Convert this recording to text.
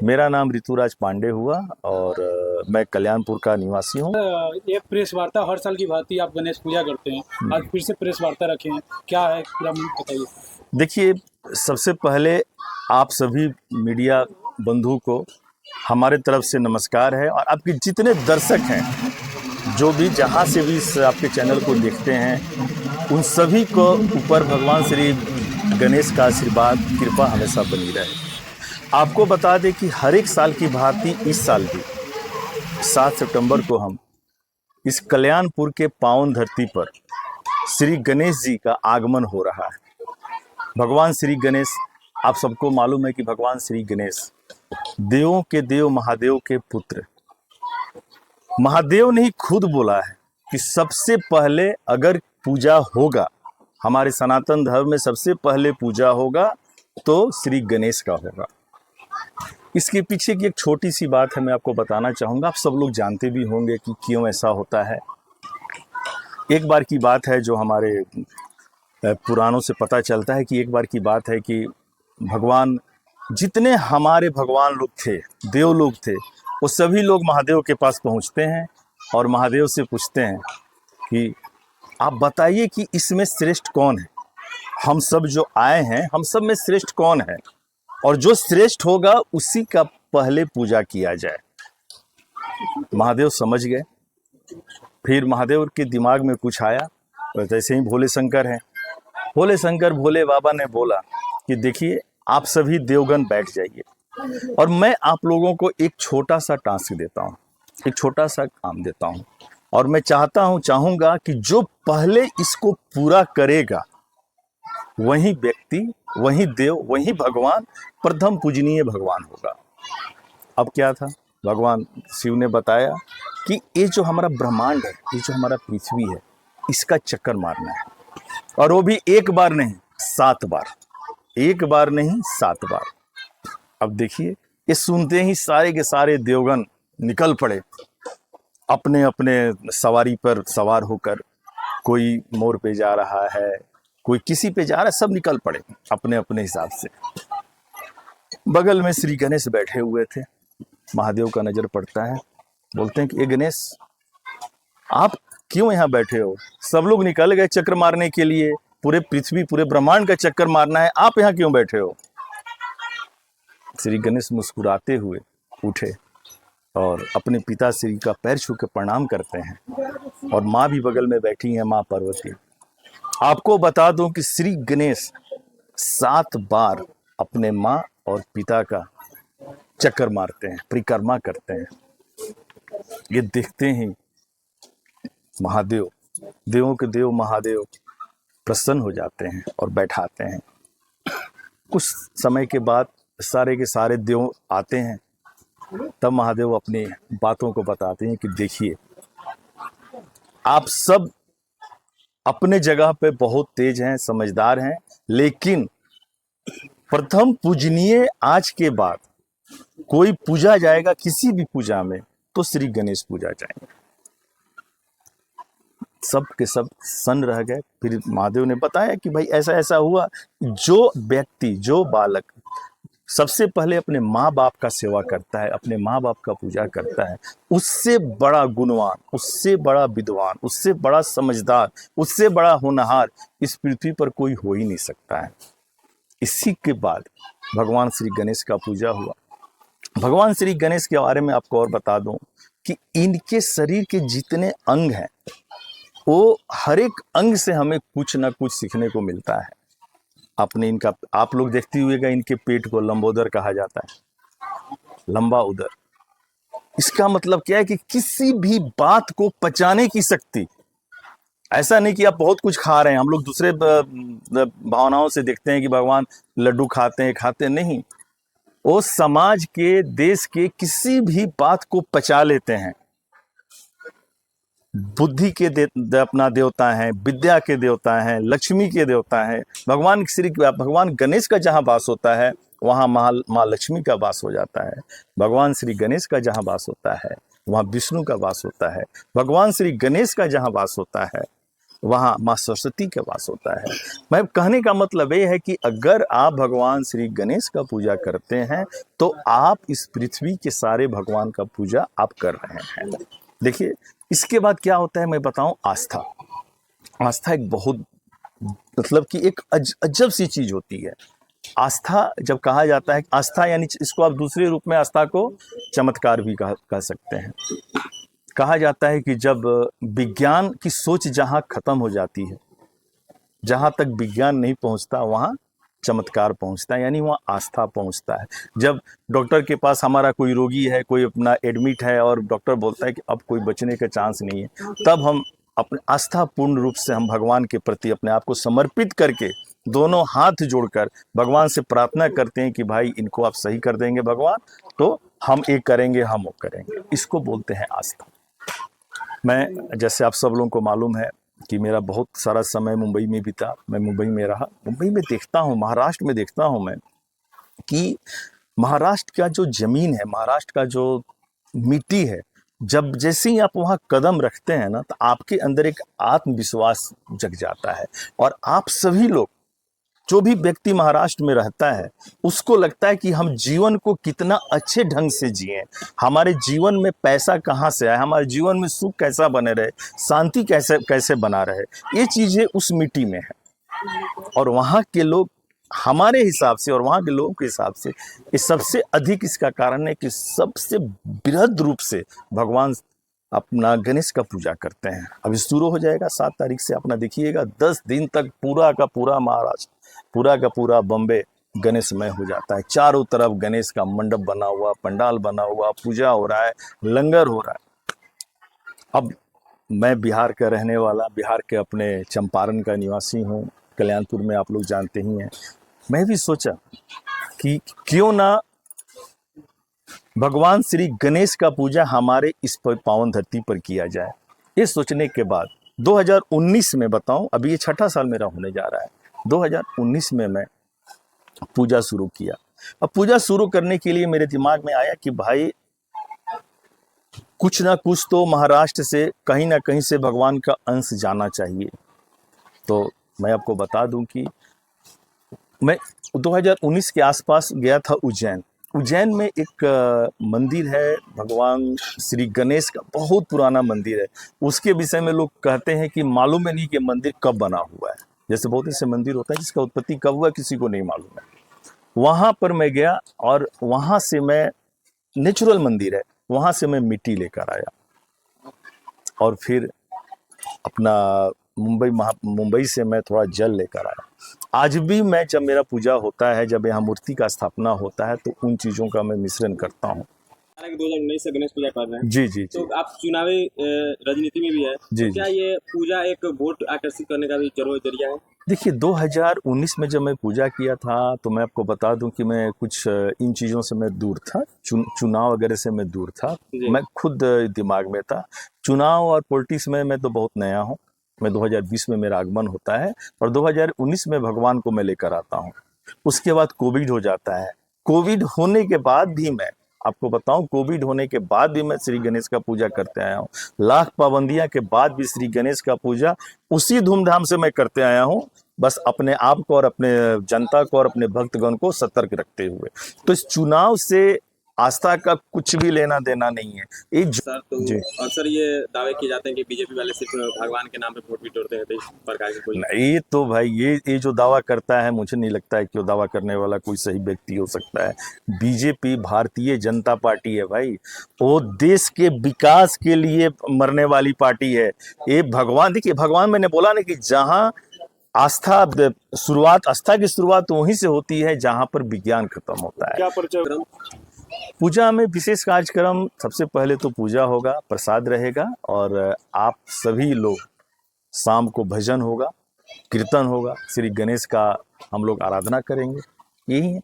मेरा नाम ऋतुराज पांडे हुआ और मैं कल्याणपुर का निवासी हूँ। एक प्रेस वार्ता हर साल की भांति आप गणेश पूजा करते हैं, आज फिर से प्रेस वार्ता रखे हैं, क्या है पूरा बताइए। देखिए, सबसे पहले आप सभी मीडिया बंधु को हमारे तरफ से नमस्कार है, और आपके जितने दर्शक हैं, जो भी जहाँ से भी इस आपके चैनल को देखते हैं, उन सभी को ऊपर भगवान श्री गणेश का आशीर्वाद कृपा हमेशा बनी रहे। आपको बता दें कि हर एक साल की भांति इस साल भी 7 सितंबर को हम इस कल्याणपुर के पावन धरती पर श्री गणेश जी का आगमन हो रहा है। भगवान श्री गणेश, आप सबको मालूम है कि भगवान श्री गणेश देवों के देव महादेव के पुत्र। महादेव ने ही खुद बोला है कि सबसे पहले अगर पूजा होगा, हमारे सनातन धर्म में सबसे पहले पूजा होगा तो श्री गणेश का होगा। इसके पीछे की एक छोटी सी बात है, मैं आपको बताना चाहूँगा। आप सब लोग जानते भी होंगे कि क्यों ऐसा होता है। एक बार की बात है, जो हमारे पुराणों से पता चलता है कि एक बार की बात है कि भगवान, जितने हमारे भगवान लोग थे, देव लोग थे, वो सभी लोग महादेव के पास पहुँचते हैं और महादेव से पूछते हैं कि आप बताइए कि इसमें श्रेष्ठ कौन है। हम सब जो आए हैं, हम सब में श्रेष्ठ कौन है, और जो श्रेष्ठ होगा उसी का पहले पूजा किया जाए। महादेव समझ गए। फिर महादेव के दिमाग में कुछ आया, जैसे ही भोले शंकर हैं, भोले शंकर भोले बाबा ने बोला कि देखिए, आप सभी देवगण बैठ जाइए और मैं आप लोगों को एक छोटा सा टास्क देता हूँ, एक छोटा सा काम देता हूँ, और मैं चाहूँगा कि जो पहले इसको पूरा करेगा वही व्यक्ति, वही देव, वही भगवान, प्रथम पूजनीय भगवान होगा। अब क्या था, भगवान शिव ने बताया कि ये जो हमारा ब्रह्मांड है, ये जो हमारा पृथ्वी है, इसका चक्कर मारना है, और वो भी एक बार नहीं 7 बार, एक बार नहीं 7 बार। अब देखिए, ये सुनते ही सारे के सारे देवगण निकल पड़े अपने अपने सवारी पर सवार होकर। कोई मोर पे जा रहा है, कोई किसी पे जा रहा है, सब निकल पड़े अपने अपने हिसाब से। बगल में श्री गणेश बैठे हुए थे। महादेव का नजर पड़ता है, बोलते हैं कि ये गणेश, आप क्यों यहाँ बैठे हो? सब लोग निकल गए चक्कर मारने के लिए, पूरे पृथ्वी, पूरे ब्रह्मांड का चक्कर मारना है, आप यहाँ क्यों बैठे हो? श्री गणेश मुस्कुराते हुए उठे और अपने पिता श्री का पैर छू के प्रणाम करते हैं, और माँ भी बगल में बैठी है, माँ पार्वती। आपको बता दूं कि श्री गणेश 7 बार अपने माँ और पिता का चक्कर मारते हैं, परिक्रमा करते हैं। ये देखते ही महादेव, देवों के देव महादेव प्रसन्न हो जाते हैं और बैठाते हैं। कुछ समय के बाद सारे के सारे देव आते हैं, तब महादेव अपनी बातों को बताते हैं कि देखिए, आप सब अपने जगह पे बहुत तेज हैं, समझदार हैं, लेकिन प्रथम पूजनीय आज के बाद कोई पूजा जाएगा किसी भी पूजा में तो श्री गणेश पूजा जाएंगे। सब के सब सन्न रह गए। फिर महादेव ने बताया कि भाई ऐसा ऐसा हुआ, जो व्यक्ति, जो बालक सबसे पहले अपने माँ बाप का सेवा करता है, अपने माँ बाप का पूजा करता है, उससे बड़ा गुणवान, उससे बड़ा विद्वान, उससे बड़ा समझदार, उससे बड़ा होनहार इस पृथ्वी पर कोई हो ही नहीं सकता है। इसी के बाद भगवान श्री गणेश का पूजा हुआ। भगवान श्री गणेश के बारे में आपको और बता दूं कि इनके शरीर के जितने अंग हैं, वो हर एक अंग से हमें कुछ ना कुछ सीखने को मिलता है। आपने इनका, आप लोग देखते हुएगा, इनके पेट को लंबोदर कहा जाता है, लंबा उदर। इसका मतलब क्या है कि किसी भी बात को पचाने की शक्ति। ऐसा नहीं कि आप बहुत कुछ खा रहे हैं, हम लोग दूसरे भावनाओं से देखते हैं कि भगवान लड्डू खाते हैं, नहीं। वो समाज के, देश के किसी भी बात को पचा लेते हैं। बुद्धि के अपना देवता है, विद्या के देवता हैं, लक्ष्मी के देवता हैं। भगवान गणेश का जहाँ वास होता है, वहाँ माँ लक्ष्मी का वास हो जाता है। भगवान श्री गणेश का जहाँ वास होता है, वहाँ विष्णु का वास होता है। भगवान श्री गणेश का जहाँ वास होता है, वहाँ माँ सरस्वती का वास होता है। मैं कहने का मतलब ये है कि अगर आप भगवान श्री गणेश का पूजा करते हैं तो आप इस पृथ्वी के सारे भगवान का पूजा आप कर रहे हैं। देखिए इसके बाद क्या होता है मैं बताऊं, आस्था। आस्था एक बहुत मतलब कि एक अजब सी चीज होती है। आस्था जब कहा जाता है, आस्था यानी इसको आप दूसरे रूप में आस्था को चमत्कार भी कह सकते हैं। कहा जाता है कि जब विज्ञान की सोच जहाँ खत्म हो जाती है, जहाँ तक विज्ञान नहीं पहुँचता वहाँ चमत्कार पहुँचता है, यानी वहाँ आस्था पहुँचता है। जब डॉक्टर के पास हमारा कोई रोगी है, कोई अपना एडमिट है और डॉक्टर बोलता है कि अब कोई बचने का चांस नहीं है, तब हम अपने आस्थापूर्ण रूप से हम भगवान के प्रति अपने आप को समर्पित करके दोनों हाथ जोड़कर भगवान से प्रार्थना करते हैं कि भाई इनको आप सही कर देंगे भगवान, तो हम एक करेंगे, हम वो करेंगे। इसको बोलते हैं आस्था। मैं जैसे आप सब लोगों को मालूम है कि मेरा बहुत सारा समय मुंबई में बीता, मैं मुंबई में रहा। मुंबई में देखता हूँ, महाराष्ट्र में देखता हूँ मैं कि महाराष्ट्र का जो जमीन है, महाराष्ट्र का जो मिट्टी है, जब जैसे ही आप वहाँ कदम रखते हैं ना तो आपके अंदर एक आत्मविश्वास जग जाता है। और आप सभी लोग, जो भी व्यक्ति महाराष्ट्र में रहता है, उसको लगता है कि हम जीवन को कितना अच्छे ढंग से जिएं, हमारे जीवन में पैसा कहाँ से आए, हमारे जीवन में सुख कैसा बने रहे, शांति कैसे कैसे बना रहे, ये चीज़ें उस मिट्टी में है। और वहाँ के लोग हमारे हिसाब से और वहाँ के लोगों के हिसाब से ये सबसे अधिक इसका कारण है कि सबसे बृहद रूप से भगवान अपना गणेश का पूजा करते हैं। अभी शुरू हो जाएगा 7 तारीख से, अपना देखिएगा 10 दिन तक पूरा का पूरा महाराष्ट्र, पूरा का पूरा बॉम्बे गणेशमय हो जाता है। चारों तरफ गणेश का मंडप बना हुआ, पंडाल बना हुआ, पूजा हो रहा है, लंगर हो रहा है। अब मैं बिहार का रहने वाला, बिहार के अपने चंपारण का निवासी हूँ, कल्याणपुर में आप लोग जानते ही हैं। मैं भी सोचा कि क्यों ना भगवान श्री गणेश का पूजा हमारे इस पावन धरती पर किया जाए। ये सोचने के बाद 2019 में बताऊं, अभी ये 6ठा साल मेरा होने जा रहा है, 2019 में मैं पूजा शुरू किया। अब पूजा शुरू करने के लिए मेरे दिमाग में आया कि भाई कुछ ना कुछ तो महाराष्ट्र से कहीं ना कहीं से भगवान का अंश जाना चाहिए। तो मैं आपको बता दूं कि मैं 2019 के आसपास गया था उज्जैन। उज्जैन में एक मंदिर है भगवान श्री गणेश का, बहुत पुराना मंदिर है। उसके विषय में लोग कहते हैं कि मालूम है नहीं कि मंदिर कब बना हुआ है। जैसे बहुत ऐसे मंदिर होता है जिसका उत्पत्ति कब हुआ किसी को नहीं मालूम है। वहाँ पर मैं गया और वहाँ से मैं, नेचुरल मंदिर है, वहाँ से मैं मिट्टी लेकर आया और फिर अपना मुंबई से मैं थोड़ा जल लेकर आया। आज भी मैं, जब मेरा पूजा होता है, जब यहाँ मूर्ति का स्थापना होता है, तो उन चीज़ों का मैं मिश्रण करता हूँ। 2019 से गणेश पूजा कर रहे हैं। जी जी तो जी आप चुनावी राजनीति में भी है, जी तो क्या ये पूजा एक वोट आकर्षित करने का भी जरिया है? देखिए 2019 में जब मैं पूजा किया था तो मैं आपको बता दूं कि मैं कुछ इन चीज़ों से मैं दूर था, चुनाव वगैरह से मैं दूर था। मैं खुद दिमाग में था चुनाव और पॉलिटिक्स में मैं तो बहुत नया हूँ। मैं 2020 में मेरा आगमन होता है और 2019 में भगवान को मैं लेकर आता हूँ। उसके बाद कोविड हो जाता है। कोविड होने के बाद भी मैं आपको बताऊं, कोविड होने के बाद भी मैं श्री गणेश का पूजा करते आया हूँ। लाख पाबंदियां के बाद भी श्री गणेश का पूजा उसी धूमधाम से मैं करते आया हूँ, बस अपने आप को और अपने जनता को और अपने भक्तगण को सतर्क रखते हुए। तो इस चुनाव से आस्था का कुछ भी लेना देना नहीं है। सर, तो अक्सर ये दावे किए जाते हैं कि बीजेपी वाले सिर्फ भगवान के नाम पे वोट बिटोरते हैं, तो इस प्रकार की कोई नहीं। तो भाई ये जो दावा करता है, मुझे नहीं लगता है कि वो दावा करने वाला कोई सही व्यक्ति हो सकता है। बीजेपी भारतीय जनता पार्टी है भाई, वो देश के विकास के लिए मरने वाली पार्टी है। ये भगवान, देखिए भगवान, मैंने बोला ना कि जहाँ आस्था की शुरुआत वहीं से होती है जहाँ पर विज्ञान खत्म होता है। क्या परिचय? पूजा में विशेष कार्यक्रम, सबसे पहले तो पूजा होगा, प्रसाद रहेगा और आप सभी लोग, शाम को भजन होगा, कीर्तन होगा, श्री गणेश का हम लोग आराधना करेंगे, यही है।